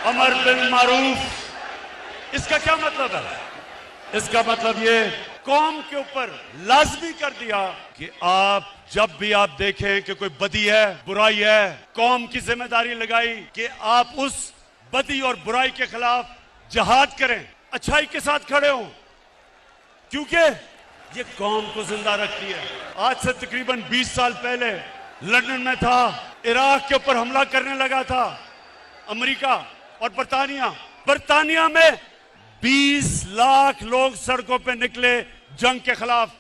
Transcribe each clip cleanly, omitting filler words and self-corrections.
अमर bill मारूफ, इसका क्या मतलब है? इसका मतलब ये कौम के ऊपर लाजमी कर दिया कि आप जब भी आप देखें कि कोई बदी है, बुराई है, कौम की जिम्मेदारी लगाई कि आप उस बदी और बुराई के खिलाफ जिहाद करें, अच्छाई के साथ खड़े हों, क्योंकि ये कौम को जिंदा रखती है। आज से तकरीबन 20 साल पहले लंदन में था, इराक के ऊपर हमला करने लगा था अमेरिका और बरतानिया में 20 लाख लोग सड़कों पे निकले जंग के खिलाफ।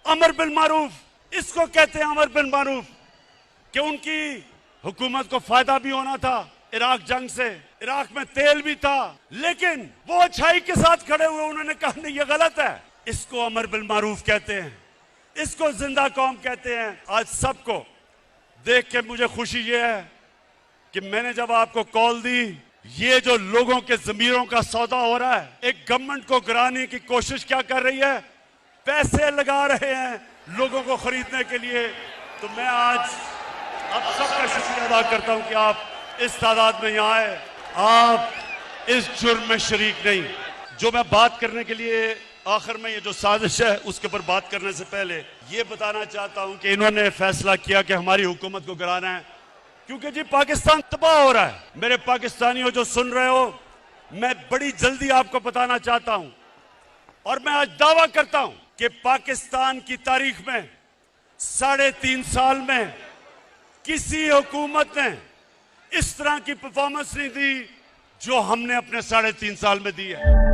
अमर बिल मारूफ, इसको कहते हैं अमर बिल मारूफ, कि उनकी हुकूमत को फायदा भी होना था इराक जंग से, इराक में तेल भी था, लेकिन वो अच्छाई के साथ खड़े हुए। उन्होंने कहा नहीं, ये गलत है। इसको अमर बिल मारूफ कहते हैं, इसको जिंदा कौम कहते हैं। आज सबको देख के मुझे खुशी ये है कि मैंने जब आपको कॉल दी, ये जो लोगों के जमीरों का सौदा हो रहा है, एक गवर्नमेंट को गिराने की कोशिश क्या कर रही है, पैसे लगा रहे हैं लोगों को खरीदने के लिए। तो मैं आज आप सबका शुक्रिया अदा करता हूं कि आप इस तादाद में यहाँ आए। आप इस जुर्म में शरीक नहीं। जो मैं बात करने के लिए आखिर में, ये जो साजिश है उसके ऊपर बात करने से पहले ये बताना चाहता हूं कि इन्होंने फैसला किया कि हमारी हुकूमत को गिराना है, क्योंकि जी पाकिस्तान तबाह हो रहा है। मेरे पाकिस्तानियों जो सुन रहे हो, मैं बड़ी जल्दी आपको बताना चाहता हूं और मैं आज दावा करता हूं कि पाकिस्तान की तारीख में 3.5 साल में किसी हुकूमत ने इस तरह की परफॉर्मेंस नहीं दी जो हमने अपने 3.5 साल में दी है।